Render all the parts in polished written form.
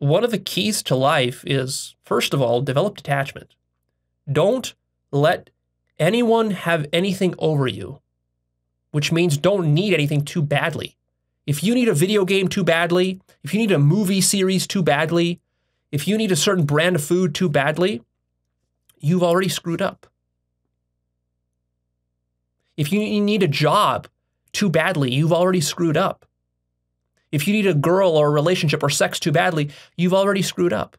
one of the keys to life is, first of all, develop detachment. Don't let anyone have anything over you, which means don't need anything too badly. If you need a video game too badly, if you need a movie series too badly, if you need a certain brand of food too badly, you've already screwed up. If you need a job too badly, you've already screwed up. If you need a girl or a relationship or sex too badly, you've already screwed up.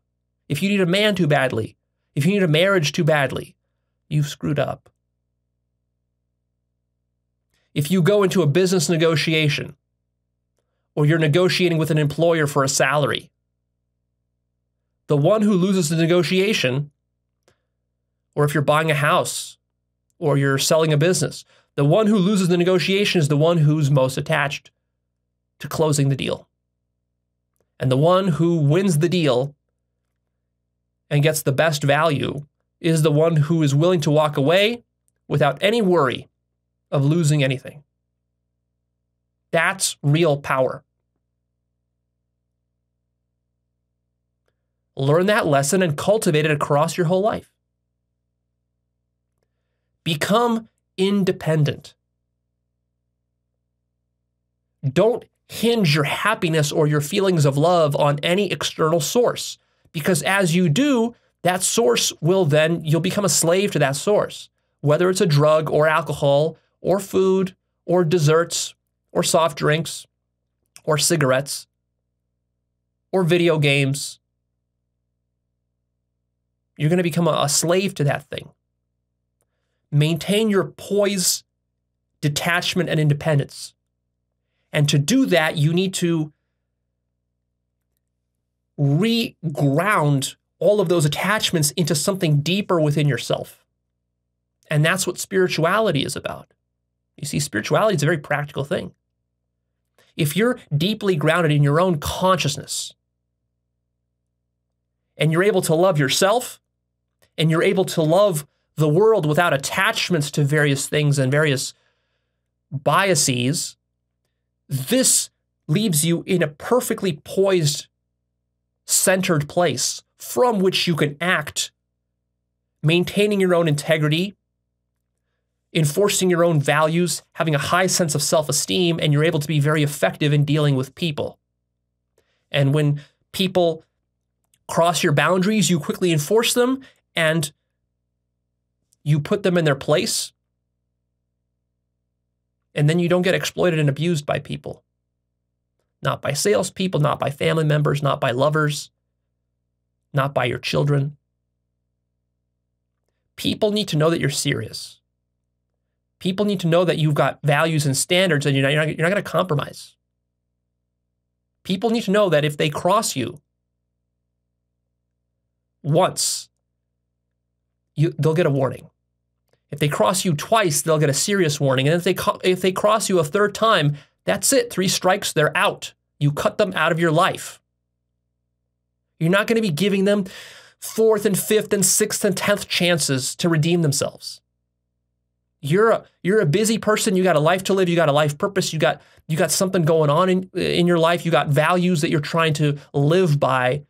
If you need a man too badly, if you need a marriage too badly, you've screwed up. If you go into a business negotiation or you're negotiating with an employer for a salary, the one who loses the negotiation, or if you're buying a house or you're selling a business, the one who loses the negotiation is the one who's most attached to closing the deal. And the one who wins the deal and gets the best value is the one who is willing to walk away without any worry of losing anything. That's real power. Learn that lesson and cultivate it across your whole life. Become independent. Don't hinge your happiness or your feelings of love on any external source, because as you do, that source will then, you'll become a slave to that source, whether it's a drug or alcohol or food or desserts or soft drinks or cigarettes or video games. You're going to become a slave to that thing. Maintain your poise, detachment, and independence. And to do that, you need to re-ground all of those attachments into something deeper within yourself. And that's what spirituality is about. You see, spirituality is a very practical thing. If you're deeply grounded in your own consciousness, and you're able to love yourself, and you're able to love the world without attachments to various things and various biases, this leaves you in a perfectly poised, centered place from which you can act, maintaining your own integrity, enforcing your own values, having a high sense of self-esteem, and you're able to be very effective in dealing with people. And when people cross your boundaries, you quickly enforce them and you put them in their place, and then you don't get exploited and abused by people. Not by salespeople, not by family members, not by lovers, not by your children. People need to know that you're serious. People need to know that you've got values and standards and you're not going to compromise. People need to know that if they cross you once, they'll get a warning. If they cross you twice, they'll get a serious warning. And if they cross you a third time, that's it. 3 strikes, they're out. You cut them out of your life. You're not going to be giving them 4th and 5th and 6th and 10th chances to redeem themselves. You're a busy person. You got a life to live. You got a life purpose. You got something going on in your life. You got values that you're trying to live by.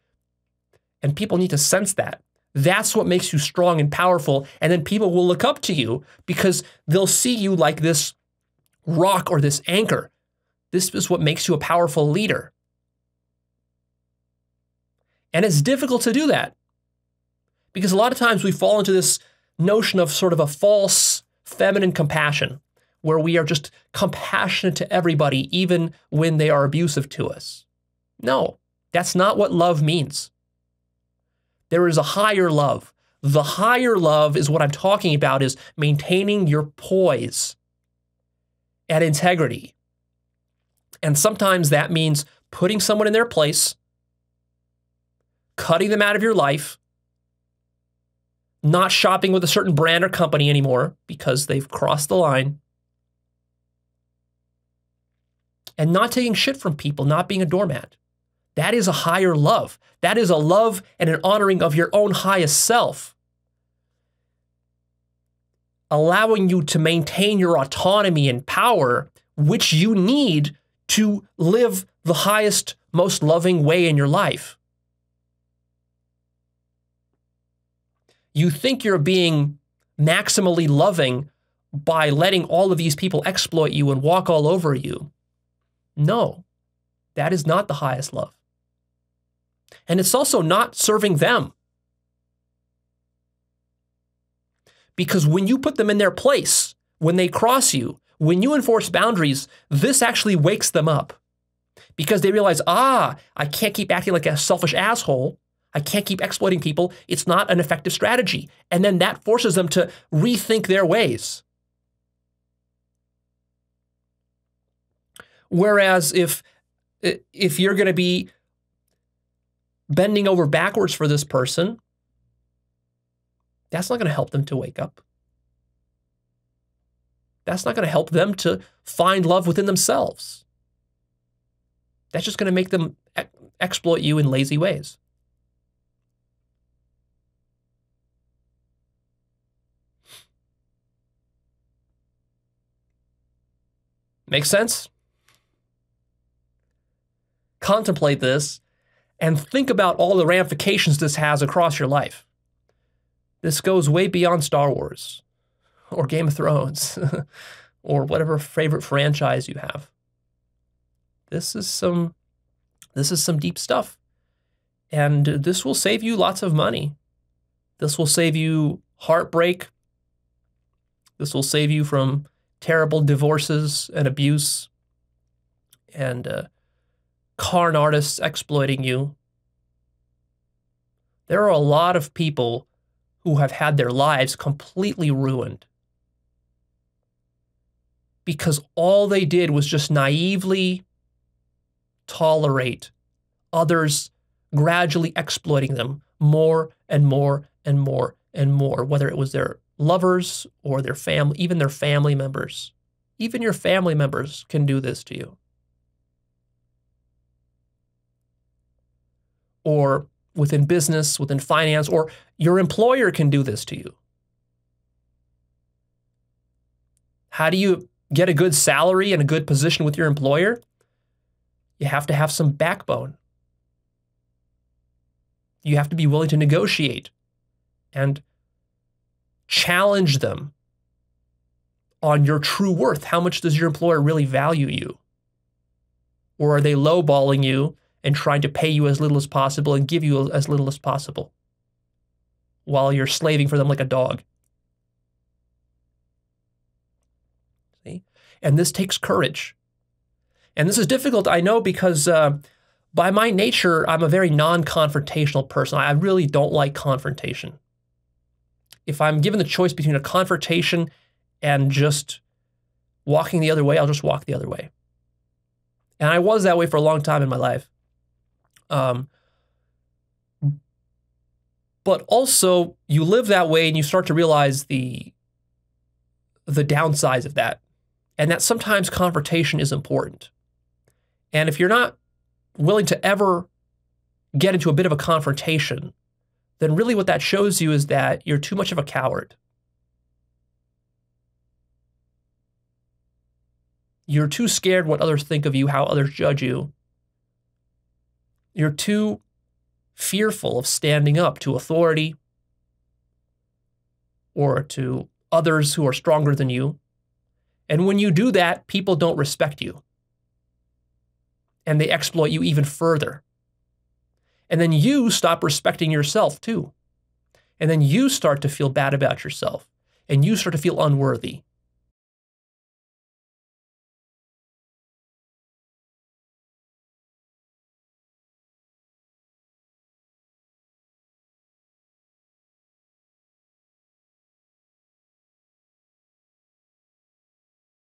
And people need to sense that. That's what makes you strong and powerful. And then people will look up to you because they'll see you like this rock or this anchor. This is what makes you a powerful leader. And it's difficult to do that because a lot of times we fall into this notion of sort of a false feminine compassion where we are just compassionate to everybody, even when they are abusive to us. No, that's not what love means. There is a higher love. The higher love is what I'm talking about, is maintaining your poise and integrity. And sometimes that means putting someone in their place, cutting them out of your life, not shopping with a certain brand or company anymore because they've crossed the line, and not taking shit from people, not being a doormat. That is a higher love. That is a love and an honoring of your own highest self, allowing you to maintain your autonomy and power, which you need to live the highest, most loving way in your life. You think you're being maximally loving by letting all of these people exploit you and walk all over you. No, that is not the highest love. And it's also not serving them. Because when you put them in their place, when they cross you, when you enforce boundaries, this actually wakes them up. Because they realize, I can't keep acting like a selfish asshole. I can't keep exploiting people. It's not an effective strategy. And then that forces them to rethink their ways. Whereas if you're going to be bending over backwards for this person, that's not going to help them to wake up. That's not going to help them to find love within themselves. That's just going to make them exploit you in lazy ways. Make sense? Contemplate this and think about all the ramifications this has across your life. This goes way beyond Star Wars or Game of Thrones or whatever favorite franchise you have. This is some deep stuff. And this will save you lots of money. This will save you heartbreak. This will save you from terrible divorces and abuse and con artists exploiting you. There are a lot of people who have had their lives completely ruined because all they did was just naively tolerate others gradually exploiting them more and more and more and more, whether it was their lovers or their family, even their family members. Even your family members can do this to you. Or within business, within finance, or your employer can do this to you. How do you get a good salary and a good position with your employer? You have to have some backbone. You have to be willing to negotiate and challenge them on your true worth. How much does your employer really value you? Or are they lowballing you and trying to pay you as little as possible and give you as little as possible while you're slaving for them like a dog? See? And this takes courage. And this is difficult, I know, because by my nature, I'm a very non-confrontational person. I really don't like confrontation. If I'm given the choice between a confrontation and just walking the other way, I'll just walk the other way. And I was that way for a long time in my life. But also, you live that way and you start to realize the downsides of that. And that sometimes confrontation is important. And if you're not willing to ever get into a bit of a confrontation, then really what that shows you is that you're too much of a coward. You're too scared what others think of you, how others judge you. You're too fearful of standing up to authority or to others who are stronger than you. And when you do that, people don't respect you. And they exploit you even further. And then you stop respecting yourself too. And then you start to feel bad about yourself. And you start to feel unworthy.